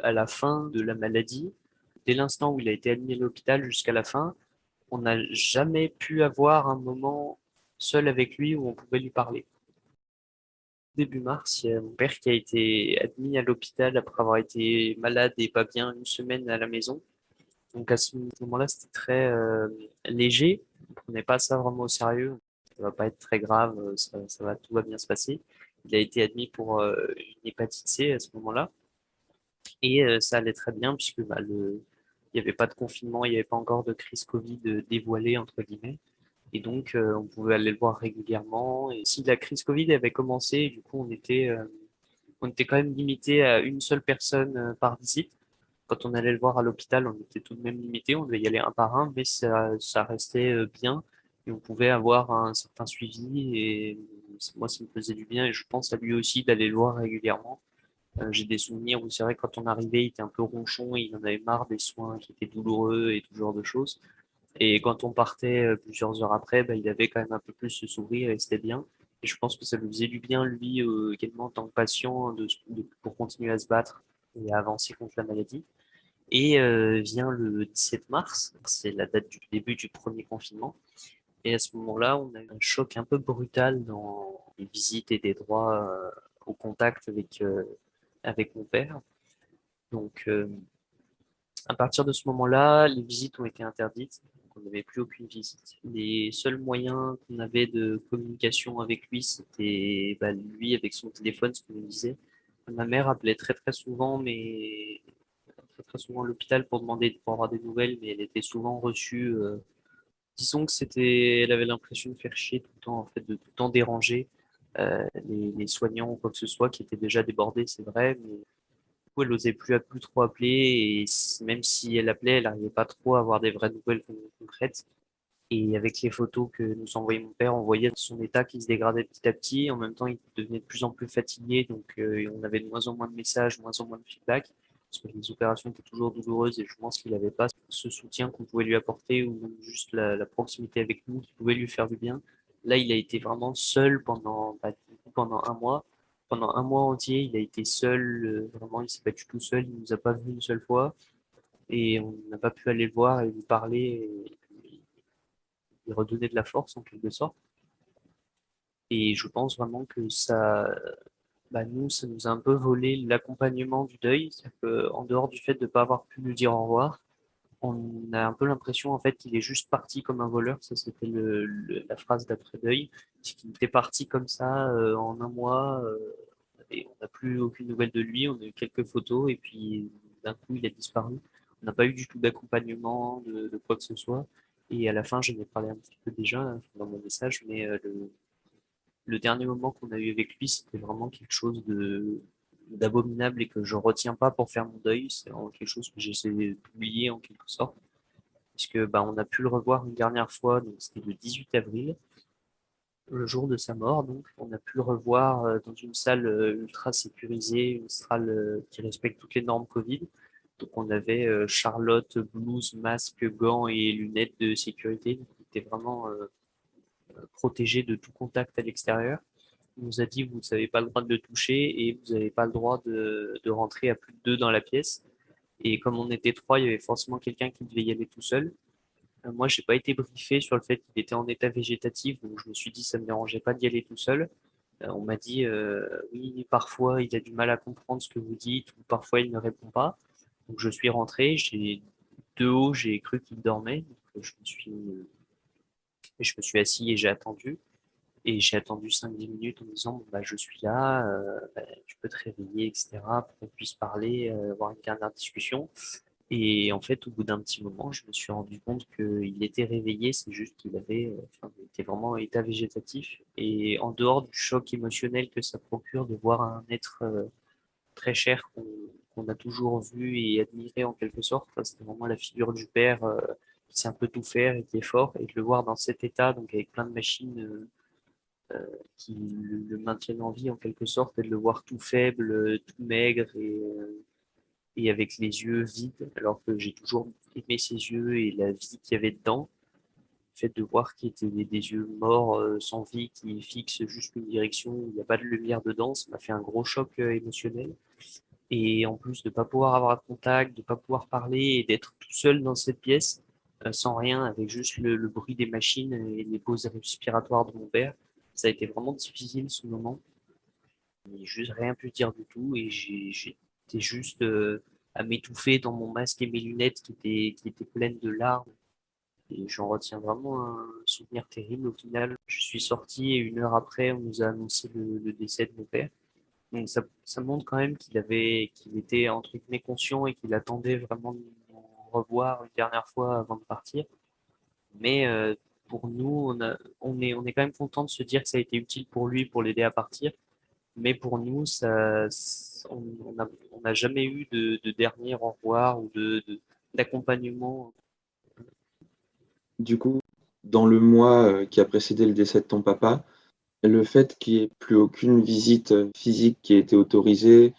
à la fin de la maladie, dès l'instant où il a été admis à l'hôpital jusqu'à la fin, on n'a jamais pu avoir un moment seul avec lui où on pouvait lui parler. Début mars, il y a mon père qui a été admis à l'hôpital après avoir été malade et pas bien une semaine à la maison. Donc à ce moment-là, c'était très léger. On prenait pas ça vraiment au sérieux. Ça va pas être très grave, tout va bien se passer. Il a été admis pour une hépatite C à ce moment-là. Et ça allait très bien puisque il n'y avait pas de confinement, il n'y avait pas encore de crise Covid dévoilée, entre guillemets. Et donc, on pouvait aller le voir régulièrement. Et si la crise Covid avait commencé, du coup, on était quand même limité à une seule personne par visite. Quand on allait le voir à l'hôpital, on était tout de même limité. On devait y aller un par un, mais ça restait bien. Et on pouvait avoir un certain suivi. Et moi, ça me faisait du bien. Et je pense à lui aussi d'aller le voir régulièrement. J'ai des souvenirs où c'est vrai que quand on arrivait, il était un peu ronchon, il en avait marre des soins qui étaient douloureux et tout ce genre de choses. Et quand on partait plusieurs heures après, bah, il avait quand même un peu plus ce sourire et c'était bien. Et je pense que ça lui faisait du bien, lui, également en tant que patient, pour continuer à se battre et à avancer contre la maladie. Et vient le 17 mars, c'est la date du début du premier confinement. Et à ce moment-là, on a eu un choc un peu brutal dans les visites et des droits au contact avec mon père. Donc, à partir de ce moment-là, les visites ont été interdites. On n'avait plus aucune visite. Les seuls moyens qu'on avait de communication avec lui, c'était bah, lui avec son téléphone, ce qu'on me disait. Ma mère appelait très très souvent, mais très très souvent à l'hôpital pour avoir des nouvelles, mais elle était souvent reçue. Disons que elle avait l'impression de faire chier tout le temps, en fait, de tout le temps déranger les soignants ou quoi que ce soit, qui étaient déjà débordés, c'est vrai, mais coup, elle osait plus trop appeler et même si elle appelait, elle n'arrivait pas trop à avoir des vraies nouvelles concrètes. Et avec les photos que nous envoyait mon père, on voyait son état qui se dégradait petit à petit. En même temps, il devenait de plus en plus fatigué, donc on avait de moins en moins de messages, de moins en moins de feedback, parce que les opérations étaient toujours douloureuses et je pense qu'il n'avait pas ce soutien qu'on pouvait lui apporter ou même juste la proximité avec nous qui pouvait lui faire du bien. Là, il a été vraiment seul pendant un mois. Pendant un mois entier, il a été seul, vraiment, il s'est battu tout seul, il nous a pas vu une seule fois et on n'a pas pu aller le voir et lui parler et lui redonner de la force en quelque sorte. Et je pense vraiment que ça nous a un peu volé l'accompagnement du deuil. C'est-à-dire qu'en dehors du fait de ne pas avoir pu nous dire au revoir, on a un peu l'impression en fait qu'il est juste parti comme un voleur. Ça, c'était la phrase d'après-deuil. C'est qu'il était parti comme ça en un mois et on n'a plus aucune nouvelle de lui. On a eu quelques photos et puis d'un coup, il a disparu. On n'a pas eu du tout d'accompagnement de quoi que ce soit. Et à la fin, j'en ai parlé un petit peu déjà dans mon message, mais le dernier moment qu'on a eu avec lui, c'était vraiment quelque chose de d'abominable et que je retiens pas pour faire mon deuil. C'est vraiment quelque chose que j'ai essayé d'oublier en quelque sorte. Puisque bah, on a pu le revoir une dernière fois, donc c'était le 18 avril, le jour de sa mort. Donc on a pu le revoir dans une salle ultra sécurisée, une salle qui respecte toutes les normes Covid. Donc on avait Charlotte, blouse, masque, gants et lunettes de sécurité. Donc on était vraiment protégé de tout contact à l'extérieur. On nous a dit vous n'avez pas le droit de le toucher et vous n'avez pas le droit de rentrer à plus de deux dans la pièce. Et comme on était trois, il y avait forcément quelqu'un qui devait y aller tout seul. Moi, j'ai pas été briefé sur le fait qu'il était en état végétatif, donc je me suis dit ça me dérangeait pas d'y aller tout seul. On m'a dit oui, parfois il a du mal à comprendre ce que vous dites ou parfois il ne répond pas. Donc je suis rentré, j'ai de haut, j'ai cru qu'il dormait, donc je me suis assis et j'ai attendu. Et j'ai attendu 5-10 minutes en me disant, bon, bah, je suis là, bah, tu peux te réveiller, etc., pour qu'on puisse parler, avoir une dernière discussion. Et en fait, au bout d'un petit moment, je me suis rendu compte qu'il était réveillé, c'est juste qu'il enfin, il était vraiment en état végétatif. Et en dehors du choc émotionnel que ça procure de voir un être très cher qu'on a toujours vu et admiré en quelque sorte, enfin, c'était vraiment la figure du père qui sait un peu tout faire et qui est fort, et de le voir dans cet état, donc avec plein de machines qui le maintiennent en vie en quelque sorte, et de le voir tout faible, tout maigre et avec les yeux vides, alors que j'ai toujours aimé ses yeux et la vie qu'il y avait dedans. Le fait de voir qu'il était des yeux morts, sans vie, qui fixent juste une direction où il n'y a pas de lumière dedans, ça m'a fait un gros choc émotionnel. Et en plus de pas pouvoir avoir de contact, de pas pouvoir parler et d'être tout seul dans cette pièce, sans rien, avec juste le bruit des machines et les pauses respiratoires de mon père, ça a été vraiment difficile ce moment. J'ai juste rien pu dire du tout et j'étais juste à m'étouffer dans mon masque et mes lunettes qui étaient pleines de larmes. Et j'en retiens vraiment un souvenir terrible au final. Je suis sorti et 1 heure après, on nous a annoncé le décès de mon père. Donc ça montre quand même qu'il était entre guillemets conscient et qu'il attendait vraiment de nous revoir une dernière fois avant de partir. Mais pour nous, on est quand même content de se dire que ça a été utile pour lui pour l'aider à partir. Mais pour nous, on n'a jamais eu de dernier au revoir ou d'accompagnement. Du coup, dans le mois qui a précédé le décès de ton papa, le fait qu'il n'y ait plus aucune visite physique qui ait été autorisée,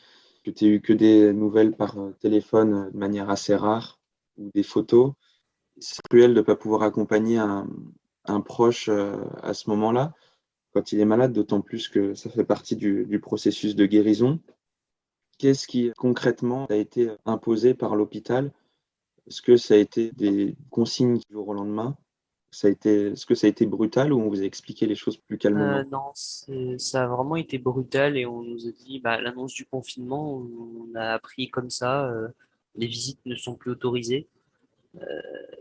que tu aies eu que des nouvelles par téléphone de manière assez rare ou des photos, c'est cruel de ne pas pouvoir accompagner un proche à ce moment-là, quand il est malade, d'autant plus que ça fait partie du processus de guérison. Qu'est-ce qui concrètement a été imposé par l'hôpital? Est-ce que ça a été des consignes du jour au lendemain? Est-ce que ça a été brutal ou on vous a expliqué les choses plus calmement? Non, ça a vraiment été brutal et on nous a dit, bah, à l'annonce du confinement, on a appris comme ça, les visites ne sont plus autorisées.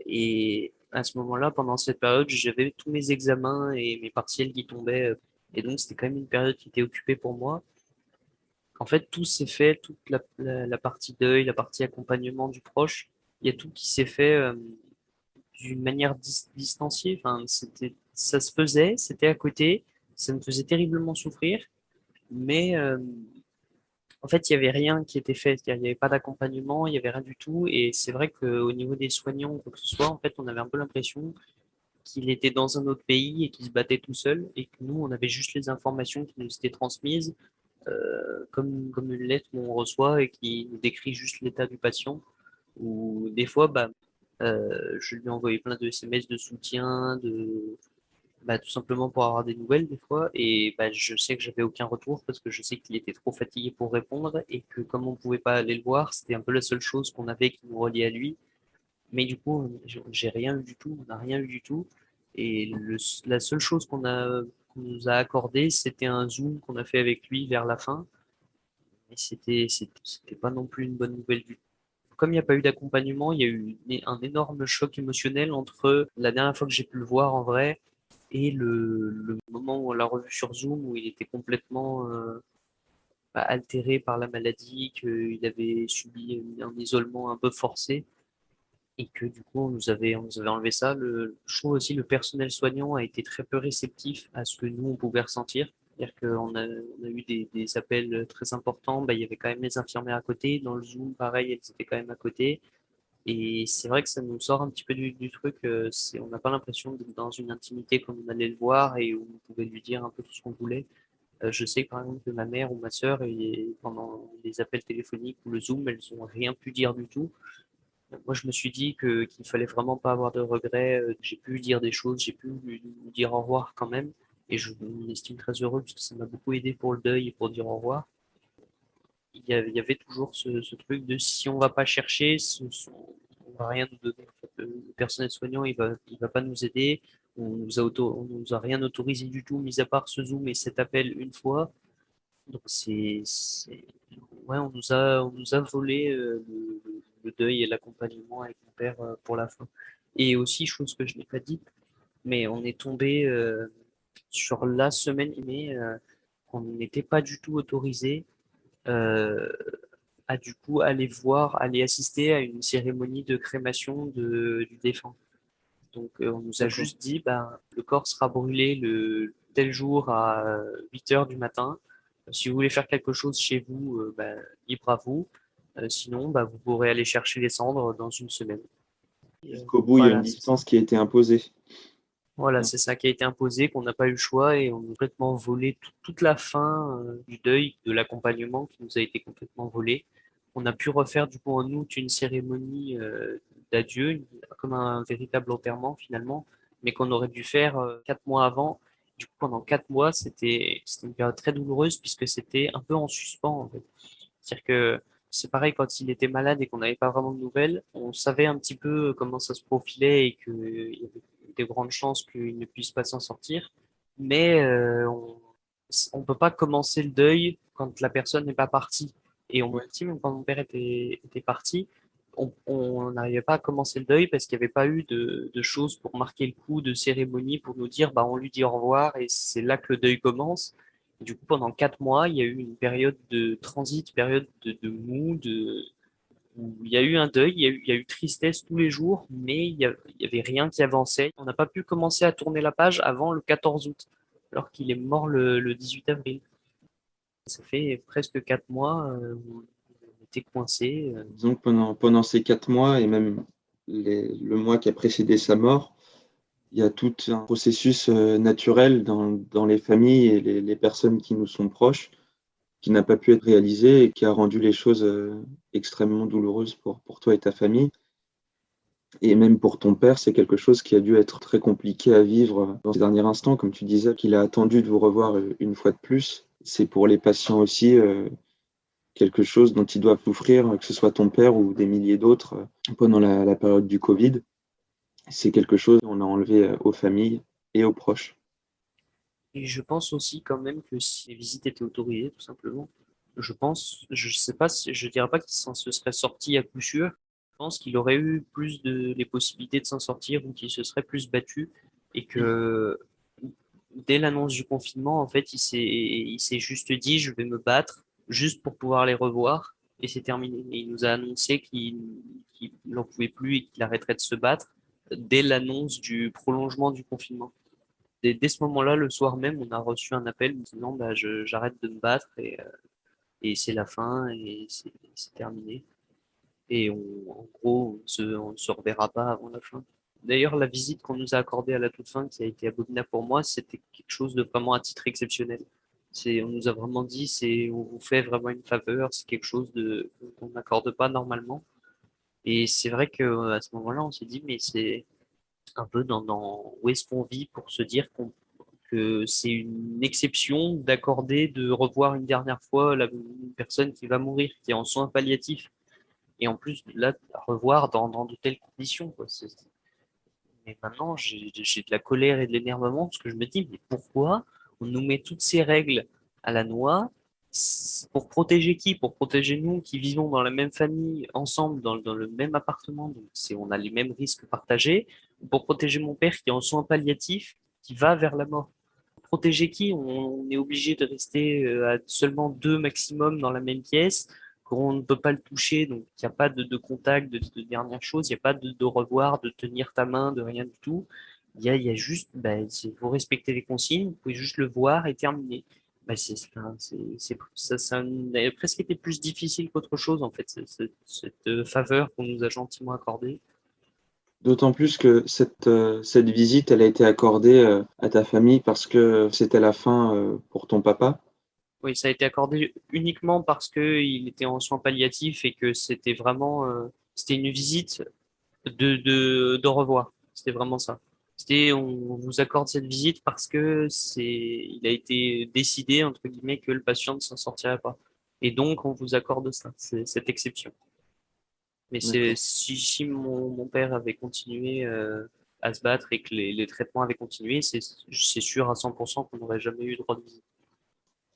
Et à ce moment-là, pendant cette période, j'avais tous mes examens et mes partiels qui tombaient. Et donc, c'était quand même une période qui était occupée pour moi. En fait, tout s'est fait, toute la partie deuil, la partie accompagnement du proche, il y a tout qui s'est fait d'une manière distanciée. Enfin, ça se faisait, c'était à côté, ça me faisait terriblement souffrir, mais en fait, il y avait rien qui était fait. Il n'y avait pas d'accompagnement, il y avait rien du tout. Et c'est vrai qu'au niveau des soignants, quoi que ce soit, en fait, on avait un peu l'impression qu'il était dans un autre pays et qu'il se battait tout seul, et que nous, on avait juste les informations qui nous étaient transmises, comme une lettre qu'on reçoit et qui nous décrit juste l'état du patient. Ou des fois, bah, je lui ai envoyé plein de SMS de soutien, bah, tout simplement pour avoir des nouvelles des fois. Et bah, je sais que j'avais aucun retour parce que je sais qu'il était trop fatigué pour répondre et que comme on pouvait pas aller le voir, c'était un peu la seule chose qu'on avait qui nous reliait à lui. Mais du coup, j'ai rien eu du tout, on n'a rien eu du tout. Et la seule chose qu'on nous a accordé, c'était un Zoom qu'on a fait avec lui vers la fin. Mais c'était pas non plus une bonne nouvelle du tout. Comme il n'y a pas eu d'accompagnement, il y a eu un énorme choc émotionnel entre la dernière fois que j'ai pu le voir en vrai et le moment où on l'a revu sur Zoom, où il était complètement bah, altéré par la maladie, qu'il avait subi un isolement un peu forcé et que du coup on nous avait enlevé ça. Je trouve aussi le personnel soignant a été très peu réceptif à ce que nous on pouvait ressentir. C'est-à-dire qu'on a eu des appels très importants, bah, il y avait quand même les infirmières à côté, dans le Zoom pareil, elles étaient quand même à côté. Et c'est vrai que ça nous sort un petit peu du truc, on n'a pas l'impression d'être dans une intimité comme on allait le voir et où on pouvait lui dire un peu tout ce qu'on voulait. Je sais par exemple que ma mère ou ma sœur, pendant les appels téléphoniques ou le Zoom, elles n'ont rien pu dire du tout. Moi, je me suis dit qu'il fallait vraiment pas avoir de regrets. J'ai pu dire des choses, j'ai pu lui dire au revoir quand même. Et je m'estime très heureux parce que ça m'a beaucoup aidé pour le deuil et pour dire au revoir. Il y avait toujours ce truc de si on va pas chercher, on va rien nous donner. En fait, le personnel soignant, il va pas nous aider. On nous a rien autorisé du tout, mis à part ce Zoom et cet appel une fois. Donc ouais, on nous a volé le deuil et l'accompagnement avec mon père pour la fin. Et aussi, chose que je n'ai pas dit, mais on est tombé sur la semaine mais qu'on n'était pas du tout autorisé euh, à du coup aller assister à une cérémonie de crémation du défunt. Donc on nous a D'accord. juste dit, bah, le corps sera brûlé le tel jour à 8 heures du matin. Si vous voulez faire quelque chose chez vous, bah, libre à vous. Sinon, bah, vous pourrez aller chercher les cendres dans une semaine. Et, Jusqu'au bout, il y a une voilà, c'est ça. distance qui a été imposée. Voilà, c'est ça qui a été imposé, qu'on n'a pas eu le choix et on a complètement volé toute la fin du deuil, de l'accompagnement qui nous a été complètement volé. On a pu refaire du coup en août une cérémonie d'adieu, comme un véritable enterrement finalement, mais qu'on aurait dû faire 4 mois avant. Du coup, pendant 4 mois, c'était une période très douloureuse puisque c'était un peu en suspens en fait. C'est-à-dire que c'est pareil, quand il était malade et qu'on n'avait pas vraiment de nouvelles, on savait un petit peu comment ça se profilait et qu'il y avait de grandes chances qu'il ne puisse pas s'en sortir. Mais on peut pas commencer le deuil quand la personne n'est pas partie. Et on me dit, même quand mon père était parti, on n'arrivait pas à commencer le deuil parce qu'il n'y avait pas eu de choses pour marquer le coup, de cérémonie pour nous dire, bah, on lui dit au revoir et c'est là que le deuil commence. Du coup, pendant 4 mois, il y a eu une période de transit, période de mou, où il y a eu un deuil, il y a eu tristesse tous les jours, mais il y avait rien qui avançait. On n'a pas pu commencer à tourner la page avant le 14 août, alors qu'il est mort le 18 avril. Ça fait presque 4 mois où on était coincé. Disons que pendant ces 4 mois et même le mois qui a précédé sa mort, il y a tout un processus naturel dans les familles et les personnes qui nous sont proches qui n'a pas pu être réalisé et qui a rendu les choses extrêmement douloureuses pour toi et ta famille. Et même pour ton père, c'est quelque chose qui a dû être très compliqué à vivre dans ces derniers instants. Comme tu disais, qu'il a attendu de vous revoir une fois de plus. C'est pour les patients aussi quelque chose dont ils doivent souffrir, que ce soit ton père ou des milliers d'autres pendant la période du Covid. C'est quelque chose qu'on a enlevé aux familles et aux proches. Et je pense aussi quand même que si les visites étaient autorisées, tout simplement, je sais pas si, je dirais pas qu'il s'en se serait sorti à coup sûr. Je pense qu'il aurait eu plus de les possibilités de s'en sortir ou qu'il se serait plus battu et que dès l'annonce du confinement, en fait, il s'est juste dit, je vais me battre juste pour pouvoir les revoir et c'est terminé. Et il nous a annoncé qu'il n'en pouvait plus et qu'il arrêterait de se battre dès l'annonce du prolongement du confinement. Dès ce moment-là, le soir même, on a reçu un appel nous disant bah, j'arrête de me battre et c'est la fin et c'est terminé. Et en gros, on ne se reverra pas avant la fin. D'ailleurs, la visite qu'on nous a accordée à la toute fin, qui a été abominable pour moi, c'était quelque chose de vraiment à titre exceptionnel. On nous a vraiment dit, on vous fait vraiment une faveur, c'est quelque chose qu'on n'accorde pas normalement. Et c'est vrai que à ce moment-là, on s'est dit, mais c'est un peu dans où est-ce qu'on vit pour se dire que c'est une exception d'accorder, de revoir une dernière fois une personne qui va mourir, qui est en soins palliatifs. Et en plus, là, à revoir dans de telles conditions, quoi. Mais maintenant, j'ai de la colère et de l'énervement parce que je me dis, mais pourquoi on nous met toutes ces règles à la noix pour protéger qui? Pour protéger nous qui vivons dans la même famille, ensemble, dans le même appartement, donc on a les mêmes risques partagés, ou pour protéger mon père qui est en soins palliatifs, qui va vers la mort. Pour protéger qui? On est obligé de rester à seulement deux maximum dans la même pièce, qu'on ne peut pas le toucher, donc il n'y a pas de contact, de dernière chose, il n'y a pas de revoir, de tenir ta main, de rien du tout. Il y a juste, bah, il faut respecter les consignes, vous pouvez juste le voir et terminer. Bah, ça a presque été plus difficile qu'autre chose, en fait, cette faveur qu'on nous a gentiment accordée. D'autant plus que cette visite, elle a été accordée à ta famille parce que c'était la fin pour ton papa. Oui, ça a été accordé uniquement parce qu'il était en soins palliatifs et que c'était une visite de revoir. C'était vraiment ça. On vous accorde cette visite parce que il a été décidé, entre guillemets, que le patient ne s'en sortirait pas. Et donc, on vous accorde ça, cette exception. Mais D'accord. si mon père avait continué à se battre et que les traitements avaient continué, c'est sûr à 100% qu'on n'aurait jamais eu droit de visite.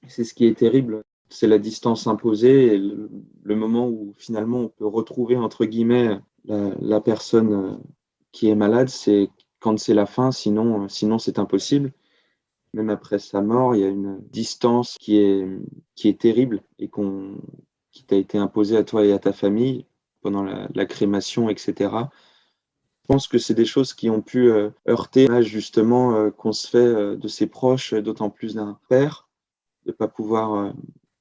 C'est ce qui est terrible, c'est la distance imposée et le moment où finalement on peut retrouver entre guillemets la personne qui est malade, c'est quand c'est la fin, sinon c'est impossible. Même après sa mort, il y a une distance qui est terrible et qui t'a été imposée à toi et à ta famille pendant la crémation, etc. Je pense que c'est des choses qui ont pu heurter l'image justement qu'on se fait de ses proches, d'autant plus d'un père, de ne pas pouvoir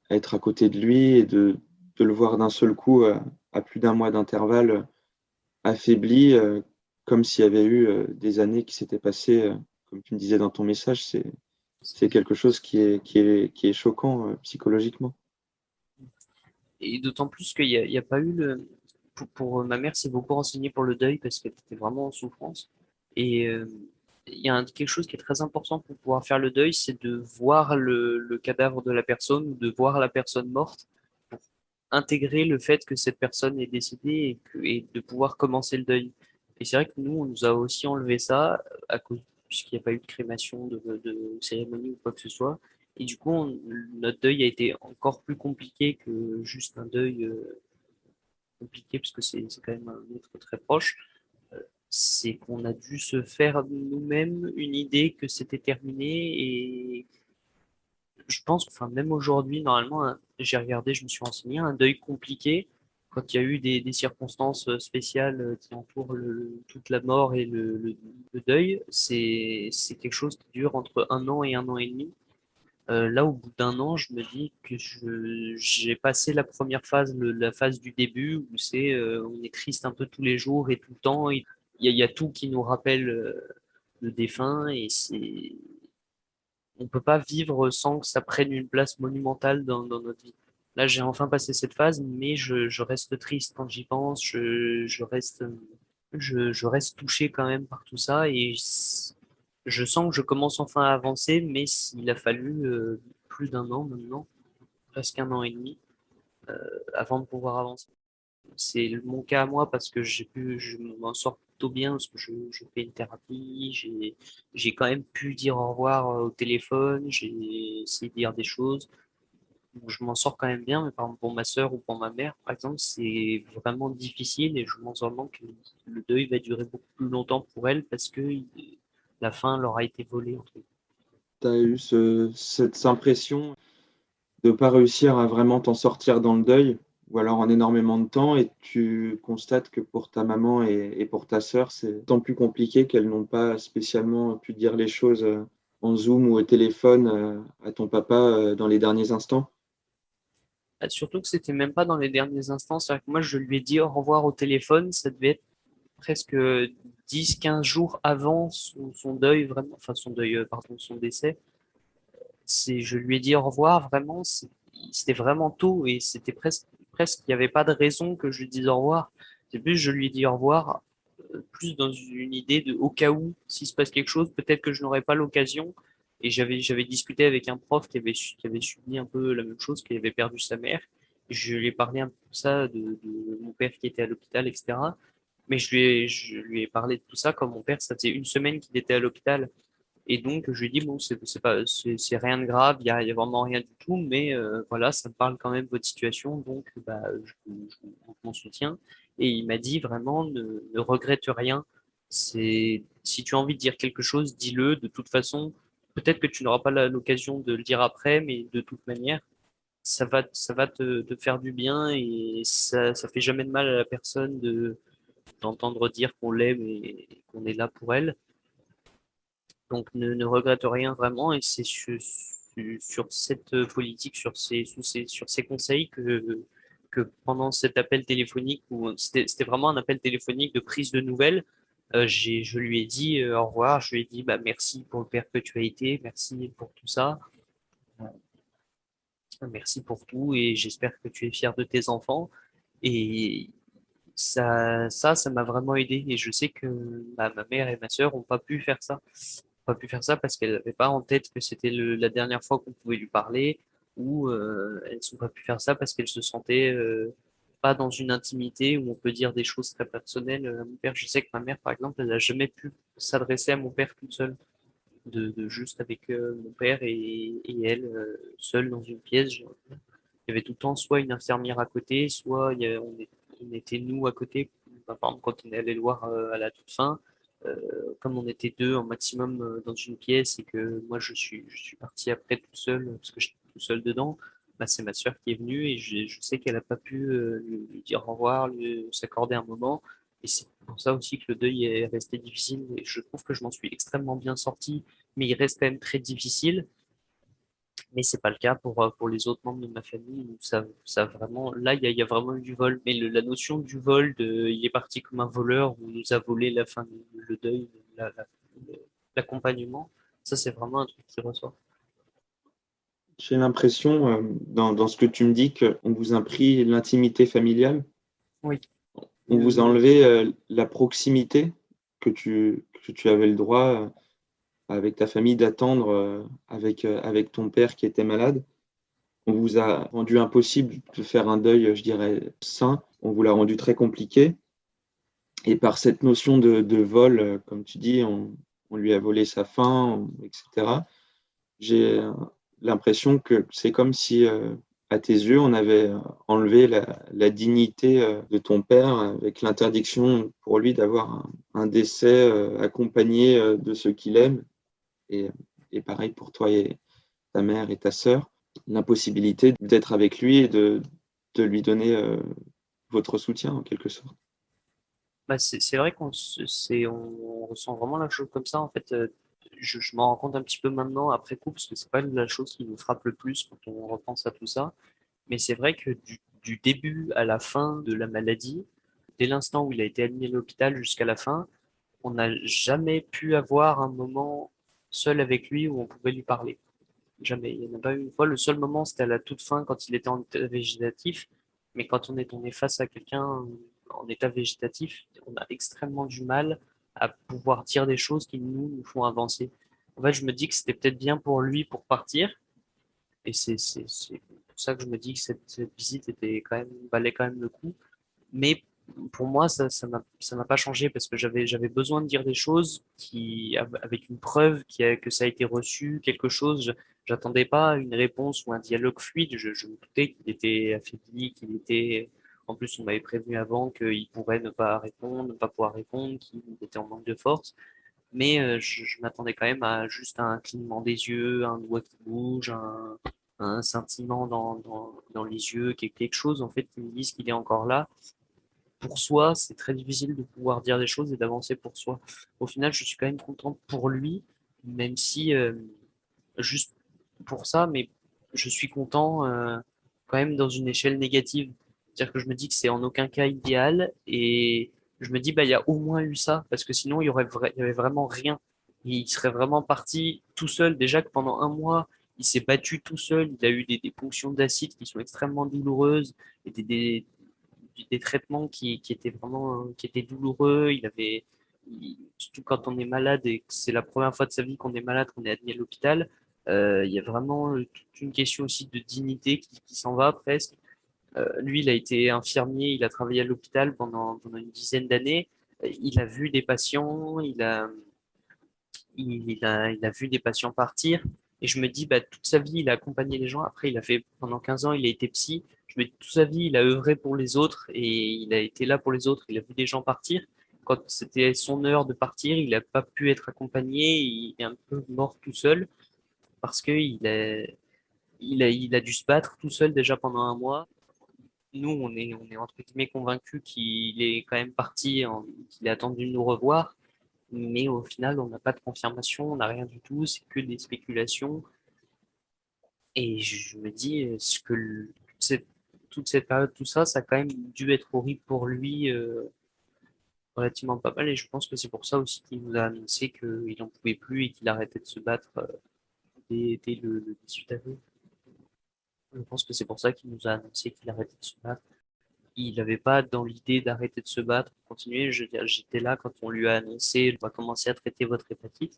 être à côté de lui et de le voir d'un seul coup à plus d'un mois d'intervalle affaibli, comme s'il y avait eu des années qui s'étaient passées, comme tu me disais dans ton message, c'est quelque chose qui est choquant psychologiquement. Et d'autant plus qu'il y a pas eu pour ma mère, s'est beaucoup renseignée pour le deuil parce qu'elle était vraiment en souffrance. Et il y a quelque chose qui est très important pour pouvoir faire le deuil, c'est de voir le cadavre de la personne ou de voir la personne morte intégrer le fait que cette personne est décédée et de pouvoir commencer le deuil. Et c'est vrai que nous, on nous a aussi enlevé ça à cause, puisqu'il n'y a pas eu de crémation, de cérémonie ou quoi que ce soit. Et du coup, notre deuil a été encore plus compliqué que juste un deuil compliqué, parce que c'est quand même un être très proche. C'est qu'on a dû se faire nous-mêmes une idée que c'était terminé et je pense, enfin, même aujourd'hui, normalement, j'ai regardé, je me suis renseigné, un deuil compliqué, quand il y a eu des circonstances spéciales qui entourent toute la mort et le deuil, c'est quelque chose qui dure entre 1 an et 1 an et demi. Là, au bout d'1 an, je me dis que j'ai passé la première phase, la phase du début, où on est triste un peu tous les jours et tout le temps. Il y a tout qui nous rappelle le défunt et on peut pas vivre sans que ça prenne une place monumentale dans notre vie. Là, j'ai enfin passé cette phase, mais je reste triste quand j'y pense. Je reste touché quand même par tout ça et je sens que je commence enfin à avancer, mais il a fallu plus d'1 an maintenant, presque 1 an et demi, avant de pouvoir avancer. C'est mon cas à moi parce que je m'en sors plutôt bien parce que je fais une thérapie, j'ai quand même pu dire au revoir au téléphone, j'ai essayé de dire des choses, donc je m'en sors quand même bien, mais par exemple pour ma sœur ou pour ma mère, par exemple, c'est vraiment difficile et je m'en sors bien que le deuil va durer beaucoup plus longtemps pour elle parce que la fin leur a été volée, entre guillemets. Tu as eu cette impression de ne pas réussir à vraiment t'en sortir dans le deuil, ou alors en énormément de temps, et tu constates que pour ta maman et pour ta sœur, c'est tant plus compliqué qu'elles n'ont pas spécialement pu dire les choses en Zoom ou au téléphone à ton papa dans les derniers instants. Surtout que c'était même pas dans les derniers instants, c'est-à-dire que moi je lui ai dit au revoir au téléphone, ça devait être presque 10 15 jours avant son deuil, vraiment, enfin son deuil, pardon, son décès. Je lui ai dit au revoir, vraiment, c'était vraiment tôt et c'était presque, il n'y avait pas de raison que je lui dise au revoir. C'est plus, je lui ai dit au revoir, plus dans une idée de au cas où, s'il se passe quelque chose, peut-être que je n'aurais pas l'occasion. Et j'avais discuté avec un prof qui avait subi un peu la même chose, qui avait perdu sa mère. Je lui ai parlé un peu de ça, de mon père qui était à l'hôpital, etc. Mais je lui ai parlé de tout ça comme mon père, ça faisait une semaine qu'il était à l'hôpital. Et donc, je lui ai dit, bon, c'est rien de grave, il y a vraiment rien du tout, mais voilà, ça me parle quand même de votre situation, donc bah, je m'en soutiens. Et il m'a dit vraiment, ne regrette rien. Si tu as envie de dire quelque chose, dis-le. De toute façon, peut-être que tu n'auras pas l'occasion de le dire après, mais de toute manière, ça va te faire du bien et ça fait jamais de mal à la personne d'entendre dire qu'on l'aime et qu'on est là pour elle. Donc ne regrette rien vraiment et c'est sur cette politique, sur ces conseils que pendant cet appel téléphonique, où c'était vraiment un appel téléphonique de prise de nouvelles, je lui ai dit au revoir, je lui ai dit bah, merci pour le père que tu as été, merci pour tout ça, merci pour tout et j'espère que tu es fier de tes enfants. Et ça m'a vraiment aidé et je sais que ma mère et ma sœur ont pas pu faire ça parce qu'elle n'avait pas en tête que c'était la dernière fois qu'on pouvait lui parler, ou elles n'ont pas pu faire ça parce qu'elles se sentaient pas dans une intimité où on peut dire des choses très personnelles à mon père. Je sais que ma mère, par exemple, elle n'a jamais pu s'adresser à mon père toute seule, de juste avec mon père et elle, seule dans une pièce. Il y avait tout le temps soit une infirmière à côté, soit on était nous à côté. Par exemple, quand on est allé le voir à la toute fin, comme on était deux en maximum dans une pièce et que moi je suis parti après tout seul parce que j'étais tout seul dedans, bah, c'est ma sœur qui est venue et je sais qu'elle n'a pas pu lui dire au revoir, s'accorder un moment. Et c'est pour ça aussi que le deuil est resté difficile. Et je trouve que je m'en suis extrêmement bien sorti, mais il reste quand même très difficile. Mais c'est pas le cas pour les autres membres de ma famille où ça vraiment, là, il y a vraiment eu du vol. Mais la notion du vol, il est parti comme un voleur ou nous a volé la fin, le deuil, l'accompagnement, ça, c'est vraiment un truc qui ressort. J'ai l'impression, dans ce que tu me dis, qu'on vous a pris l'intimité familiale, Oui. on vous a enlevé la proximité que tu avais le droit avec ta famille d'attendre avec ton père qui était malade. On vous a rendu impossible de faire un deuil, je dirais, sain. On vous l'a rendu très compliqué. Et par cette notion de vol, comme tu dis, on lui a volé sa faim, etc. J'ai l'impression que c'est comme si, à tes yeux, on avait enlevé la dignité de ton père avec l'interdiction pour lui d'avoir un décès accompagné de ceux qu'il aime. Et, et pareil pour toi et ta mère et ta sœur, l'impossibilité d'être avec lui et de lui donner votre soutien en quelque sorte. Bah, c'est vrai on ressent vraiment la chose comme ça. En fait, je m'en rends compte un petit peu maintenant après coup, parce que c'est pas la chose qui nous frappe le plus quand on repense à tout ça. Mais c'est vrai que du début à la fin de la maladie, dès l'instant où il a été admis à l'hôpital jusqu'à la fin, on n'a jamais pu avoir un moment seul avec lui où on pouvait lui parler. Jamais. Il n'y en a pas eu une fois. Le seul moment, c'était à la toute fin quand il était en état végétatif. Mais quand on est face à quelqu'un en état végétatif, on a extrêmement du mal à pouvoir dire des choses qui nous font avancer. En fait, je me dis que c'était peut-être bien pour lui pour partir. Et c'est pour ça que je me dis que cette visite valait quand même le coup. Mais pour moi, ça m'a pas changé parce que j'avais besoin de dire des choses avec une preuve que ça a été reçu, quelque chose. J'attendais pas une réponse ou un dialogue fluide. Je me doutais qu'il était affaibli, en plus, on m'avait prévenu avant qu'il pourrait ne pas répondre, ne pas pouvoir répondre, qu'il était en manque de force. Mais je m'attendais quand même à juste un clignement des yeux, un doigt qui bouge, un scintillement dans les yeux, quelque chose en fait qui me dise qu'il est encore là pour soi, c'est très difficile de pouvoir dire des choses et d'avancer pour soi. Au final, je suis quand même content pour lui, même si juste pour ça, mais je suis content quand même dans une échelle négative. C'est-à-dire que je me dis que c'est en aucun cas idéal et je me dis bah il y a au moins eu ça parce que sinon il y avait vraiment rien. Il serait vraiment parti tout seul. Déjà que pendant un mois, il s'est battu tout seul. Il a eu des ponctions d'acide qui sont extrêmement douloureuses et des traitements qui étaient vraiment qui étaient douloureux. Surtout quand on est malade et que c'est la première fois de sa vie qu'on est malade, qu'on est admis à l'hôpital, il y a vraiment toute une question aussi de dignité qui s'en va presque. Lui, il a été infirmier, il a travaillé à l'hôpital pendant une dizaine d'années. Il a vu des patients, il a vu des patients partir. Et je me dis, bah, toute sa vie, il a accompagné les gens. Après, il a fait, pendant 15 ans, il a été psy. Je me dis, toute sa vie, il a œuvré pour les autres et il a été là pour les autres. Il a vu des gens partir. Quand c'était son heure de partir, il n'a pas pu être accompagné. Il est un peu mort tout seul parce il a dû se battre tout seul déjà pendant un mois. Nous, on est entre guillemets convaincus qu'il est quand même parti, qu'il a attendu de nous revoir. Mais au final, on n'a pas de confirmation, on n'a rien du tout, c'est que des spéculations. Et je me dis, toute cette période, tout ça, ça a quand même dû être horrible pour lui, relativement pas mal. Et je pense que c'est pour ça aussi qu'il nous a annoncé qu'il n'en pouvait plus et qu'il arrêtait de se battre dès le 18 avril. Je pense que c'est pour ça qu'il nous a annoncé qu'il arrêtait de se battre. Il n'avait pas dans l'idée d'arrêter de se battre, continuer. Je veux dire, j'étais là quand on lui a annoncé, on va commencer à traiter votre hépatite.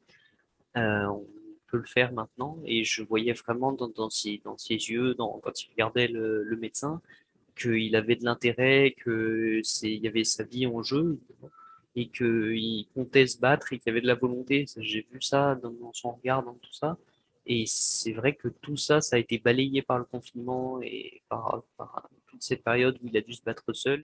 On peut le faire maintenant. Et je voyais vraiment dans ses yeux, quand il regardait le médecin, qu'il avait de l'intérêt, il y avait sa vie en jeu et qu'il comptait se battre et qu'il y avait de la volonté. J'ai vu ça dans son regard, dans tout ça. Et c'est vrai que tout ça, ça a été balayé par le confinement et par toute cette période où il a dû se battre seul.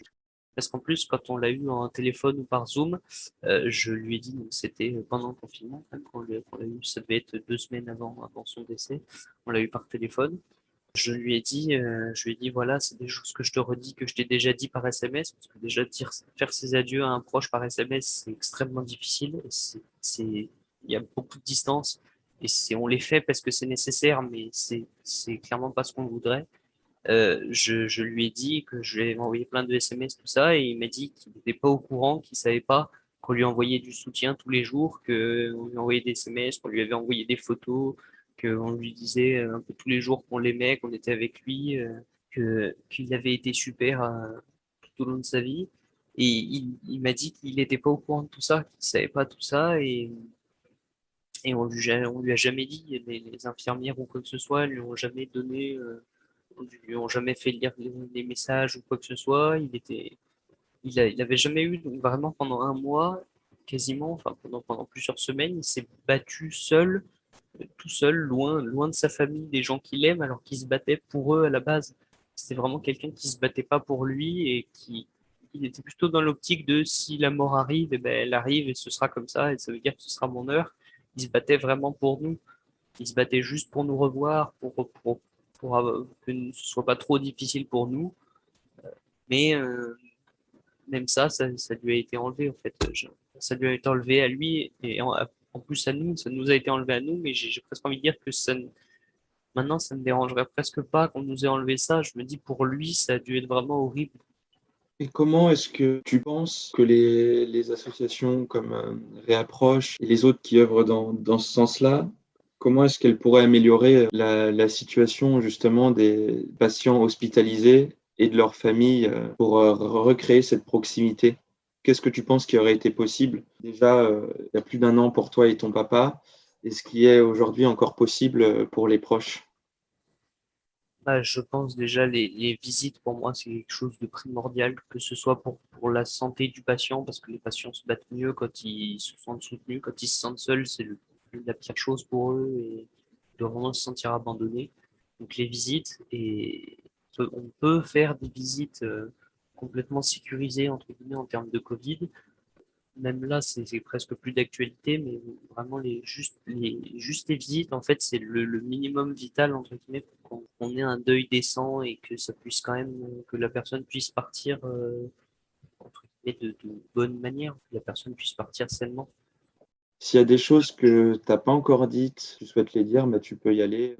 Parce qu'en plus, quand on l'a eu en téléphone ou par Zoom, je lui ai dit, donc c'était pendant le confinement, quand on l'a eu, ça devait être 2 semaines avant son décès, on l'a eu par téléphone. Je lui ai dit, voilà, c'est des choses que je te redis, que je t'ai déjà dit par SMS, parce que déjà faire ses adieux à un proche par SMS, c'est extrêmement difficile, et il y a beaucoup de distance, et on les fait parce que c'est nécessaire, mais c'est clairement pas ce qu'on voudrait. Je lui ai dit que je lui avais envoyé plein de SMS, tout ça, et il m'a dit qu'il n'était pas au courant, qu'il savait pas qu'on lui envoyait du soutien tous les jours, qu'on lui envoyait des SMS, qu'on lui avait envoyé des photos, qu'on lui disait un peu tous les jours qu'on l'aimait, qu'on était avec lui, qu'il avait été super tout au long de sa vie. Et il m'a dit qu'il n'était pas au courant de tout ça, qu'il savait pas tout ça, et on lui a jamais dit, les infirmières ou quoi que ce soit, lui ont jamais donné. On ne lui ont jamais fait lire les messages ou quoi que ce soit. Il avait jamais eu, donc vraiment pendant un mois, quasiment, enfin pendant plusieurs semaines, il s'est battu seul, tout seul, loin de sa famille, des gens qu'il aime, alors qu'il se battait pour eux à la base. C'était vraiment quelqu'un qui se battait pas pour lui et qui il était plutôt dans l'optique de si la mort arrive, eh ben, elle arrive et ce sera comme ça et ça veut dire que ce sera mon heure. Il se battait vraiment pour nous. Il se battait juste pour nous revoir, pour que ce soit pas trop difficile pour nous. Mais même ça lui a été enlevé en fait. Ça lui a été enlevé à lui et en plus à nous, ça nous a été enlevé à nous, mais j'ai presque envie de dire que maintenant ça me dérangerait presque pas qu'on nous ait enlevé ça. Je me dis pour lui, ça a dû être vraiment horrible. Et comment est-ce que tu penses que les associations comme Réapproche et les autres qui œuvrent dans ce sens-là, comment est-ce qu'elles pourraient améliorer la situation justement des patients hospitalisés et de leurs familles pour recréer cette proximité? Qu'est-ce que tu penses qui aurait été possible déjà il y a plus d'un an pour toi et ton papa, et ce qui est aujourd'hui encore possible pour les proches? Bah, je pense déjà les visites pour moi c'est quelque chose de primordial, que ce soit pour la santé du patient, parce que les patients se battent mieux quand ils se sentent soutenus, quand ils se sentent seuls, c'est la pire chose pour eux et de vraiment se sentir abandonnés. Donc les visites, et on peut faire des visites complètement sécurisées entre guillemets en termes de Covid. Même là, c'est presque plus d'actualité, mais vraiment juste les visites, en fait, c'est le minimum vital, entre guillemets, pour qu'on ait un deuil décent et que ça puisse quand même, que la personne puisse partir, entre guillemets, de bonne manière, que la personne puisse partir sainement. S'il y a des choses que tu n'as pas encore dites, tu souhaites les dire, bah, tu peux y aller.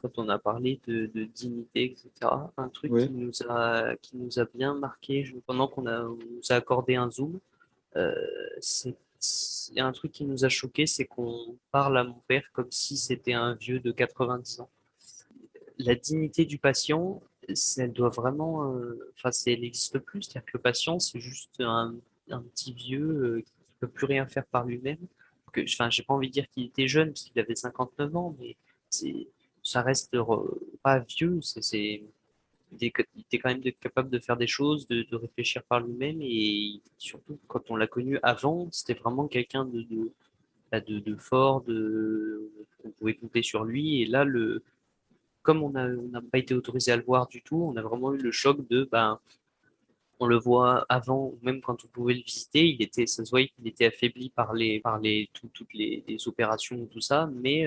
Quand on a parlé de dignité, etc., un truc Oui. qui nous a bien marqué pendant on nous a accordé un Zoom. Euh, il y a un truc qui nous a choqué, c'est qu'on parle à mon père comme si c'était un vieux de 90 ans. La dignité du patient, elle doit vraiment, enfin, elle n'existe plus. C'est-à-dire que le patient, c'est juste un petit vieux qui peut plus rien faire par lui-même. Enfin, j'ai pas envie de dire qu'il était jeune parce qu'il avait 59 ans, mais c'est, ça reste pas vieux. Il était quand même capable de faire des choses, de réfléchir par lui-même et surtout quand on l'a connu avant, c'était vraiment quelqu'un de fort, on pouvait compter sur lui. Et là, comme on n'a pas été autorisé à le voir du tout, on a vraiment eu le choc on le voit avant, même quand on pouvait le visiter, ça se voyait qu'il était affaibli toutes les opérations, tout ça, mais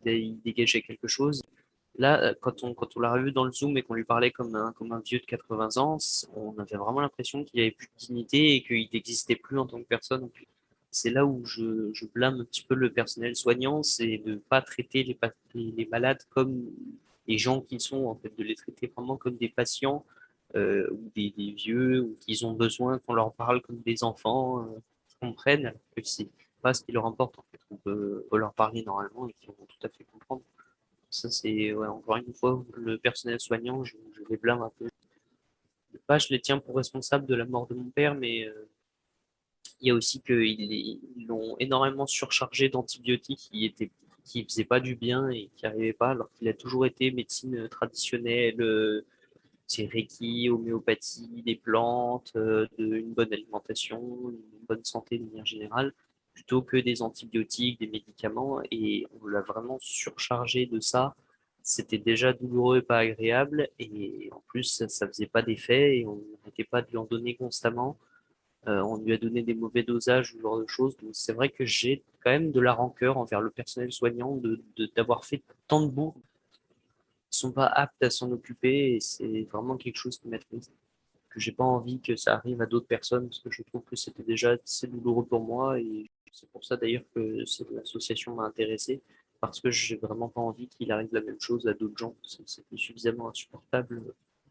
il dégageait quelque chose. Là, quand on l'a revu dans le Zoom et qu'on lui parlait comme un vieux de 80 ans, on avait vraiment l'impression qu'il avait plus de dignité et qu'il n'existait plus en tant que personne. C'est là où je blâme un petit peu le personnel soignant, c'est de ne pas traiter les malades comme les gens qu'ils sont, en fait, de les traiter vraiment comme des patients ou des vieux, ou qu'ils ont besoin qu'on leur parle comme des enfants, qui comprennent, alors que c'est pas ce qui leur importe, en fait. On peut leur parler normalement et qu'ils vont tout à fait comprendre. Ça, c'est, ouais, encore une fois, le personnel soignant, je les blâme un peu. Pas, je les tiens pour responsables de la mort de mon père, mais il y a aussi ils l'ont énormément surchargé d'antibiotiques qui faisaient pas du bien et qui arrivaient pas, alors qu'il a toujours été médecine traditionnelle, c'est Reiki, homéopathie, des plantes, une bonne alimentation, une bonne santé de manière générale, plutôt que des antibiotiques, des médicaments. Et on l'a vraiment surchargé de ça. C'était déjà douloureux et pas agréable. Et en plus, ça faisait pas d'effet et on n'arrêtait pas de lui en donner constamment. On lui a donné des mauvais dosages, ce genre de choses. Donc c'est vrai que j'ai quand même de la rancœur envers le personnel soignant d'avoir fait tant de bourdes. Ils sont pas aptes à s'en occuper et c'est vraiment quelque chose qui m'attriste, que j'ai pas envie que ça arrive à d'autres personnes parce que je trouve que c'était déjà assez douloureux pour moi et c'est pour ça d'ailleurs que cette association m'a intéressé parce que j'ai vraiment pas envie qu'il arrive la même chose à d'autres gens. C'est suffisamment insupportable,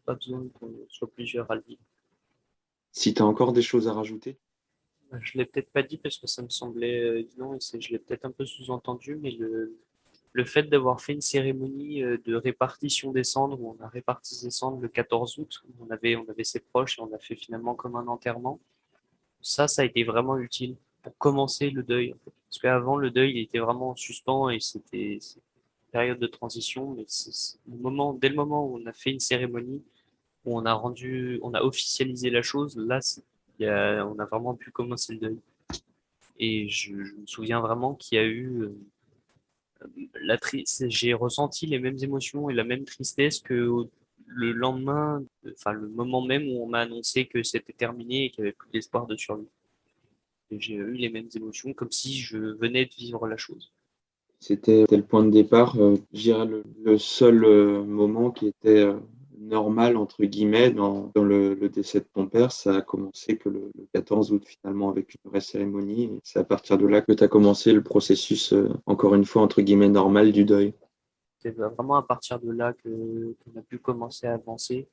pas besoin qu'on soit plusieurs à le vivre. Si tu as encore des choses à rajouter. Je l'ai peut-être pas dit parce que ça me semblait évident et je l'ai peut-être un peu sous-entendu, mais le fait d'avoir fait une cérémonie de répartition des cendres, où on a réparti ses cendres le 14 août, où on avait ses proches et on a fait finalement comme un enterrement, ça a été vraiment utile pour commencer le deuil, en fait. Parce qu'avant, le deuil, il était vraiment en suspens et période de transition, mais dès le moment où on a fait une cérémonie, où on a officialisé la chose, là, on a vraiment pu commencer le deuil. Et je me souviens vraiment qu'il y a eu j'ai ressenti les mêmes émotions et la même tristesse que le lendemain, enfin le moment même où on m'a annoncé que c'était terminé et qu'il n'y avait plus d'espoir de survie. Et j'ai eu les mêmes émotions, comme si je venais de vivre la chose. C'était le point de départ, je dirais le seul moment qui était normal, entre guillemets, dans le décès de ton père. Ça a commencé que le 14 août, finalement, avec une vraie cérémonie. Et c'est à partir de là que tu as commencé le processus, encore une fois, entre guillemets, normal du deuil. C'est vraiment à partir de là qu'on a pu commencer à avancer.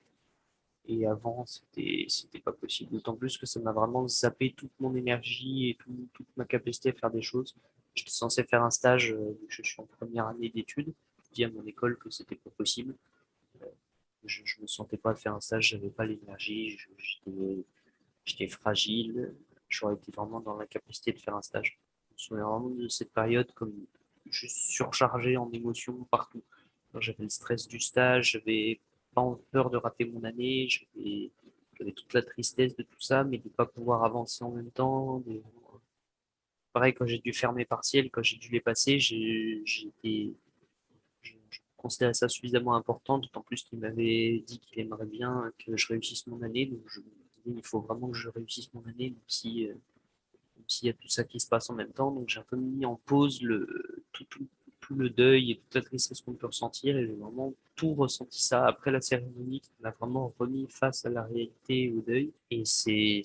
Et avant, c'était pas possible. D'autant plus que ça m'a vraiment zappé toute mon énergie et toute ma capacité à faire des choses. J'étais censé faire un stage, vu que je suis en première année d'études. Je dis à mon école que c'était pas possible. Euh, je me sentais pas faire un stage, j'avais pas l'énergie, j'étais fragile. J'aurais été vraiment dans l'incapacité de faire un stage. Je me souviens vraiment de cette période comme juste surchargé en émotions partout. J'avais le stress du stage, j'avais pas peur de rater mon année, j'avais toute la tristesse de tout ça, mais de ne pas pouvoir avancer en même temps. Pareil, quand j'ai dû faire mes partiels, quand j'ai dû les passer, je considérais ça suffisamment important, d'autant plus qu'il m'avait dit qu'il aimerait bien que je réussisse mon année. Donc je me disais, il faut vraiment que je réussisse mon année, même s'il y a tout ça qui se passe en même temps. Donc j'ai un peu mis en pause tout le deuil et toute la tristesse qu'on peut ressentir. Et j'ai vraiment tout ressenti ça après la cérémonie qui m'a vraiment remis face à la réalité et au deuil. Et c'est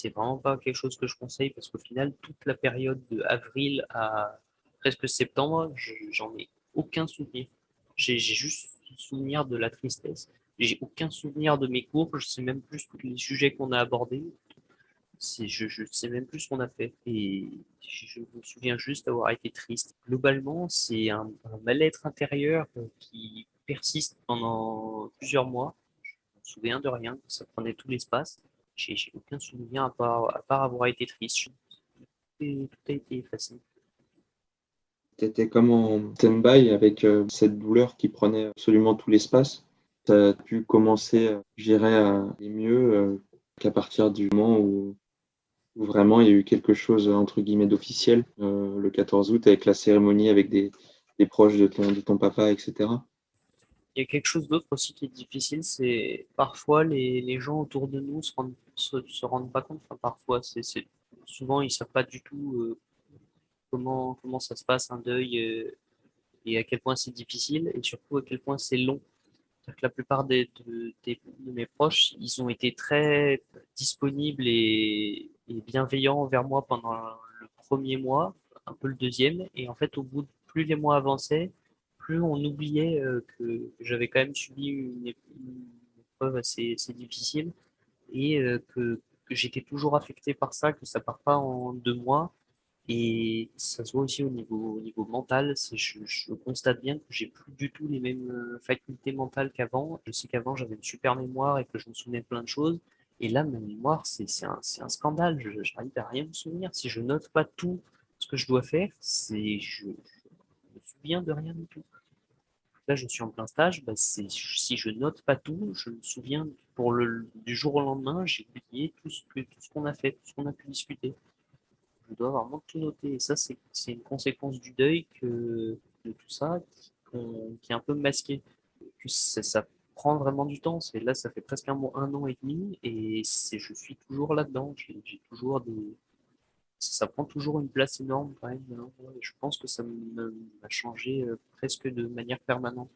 vraiment pas quelque chose que je conseille parce qu'au final, toute la période de avril à presque septembre, j'en ai aucun souvenir. J'ai juste souvenir de la tristesse. J'ai aucun souvenir de mes cours. Je sais même plus tous les sujets qu'on a abordés. Je sais même plus ce qu'on a fait. Et je me souviens juste d'avoir été triste. Globalement, c'est un mal-être intérieur qui persiste pendant plusieurs mois. Je me souviens de rien, ça prenait tout l'espace. J'ai aucun souvenir à part avoir été triste. Tout a été effacé. Tu étais comme en stand-by avec cette douleur qui prenait absolument tout l'espace. Tu as pu commencer, je dirais, à aller mieux qu'à partir du moment où vraiment il y a eu quelque chose, entre guillemets, d'officiel, le 14 août, avec la cérémonie, avec des proches de ton papa, etc. Il y a quelque chose d'autre aussi qui est difficile, c'est parfois les gens autour de nous se rendent pas compte. Enfin, parfois, souvent ils savent pas du tout comment ça se passe un deuil et à quel point c'est difficile et surtout à quel point c'est long. C'est-à-dire que la plupart de mes proches, ils ont été très disponibles et bienveillants envers moi pendant le premier mois, un peu le deuxième, et en fait, plus les mois avançaient, plus on oubliait que j'avais quand même subi une épreuve assez difficile et que j'étais toujours affecté par ça, que ça part pas en 2 mois et ça se voit aussi au niveau mental. Je constate bien que j'ai plus du tout les mêmes facultés mentales qu'avant. Je sais qu'avant, j'avais une super mémoire et que je me souvenais de plein de choses. Et là, ma mémoire, c'est un scandale. Je n'arrive à rien me souvenir. Si je note pas tout ce que je dois faire, je me souviens de rien du tout. Là, je suis en plein stage. Bah, si je note pas tout, je me souviens du jour au lendemain, j'ai oublié tout ce qu'on a fait, tout ce qu'on a pu discuter. Je dois vraiment tout noter. Et ça, c'est une conséquence du deuil de tout ça qui est un peu masqué. Que ça prend vraiment du temps. Là, ça fait presque un an et demi et je suis toujours là-dedans. J'ai toujours ça prend toujours une place énorme quand même, hein. Ouais, je pense que m'a changé presque de manière permanente.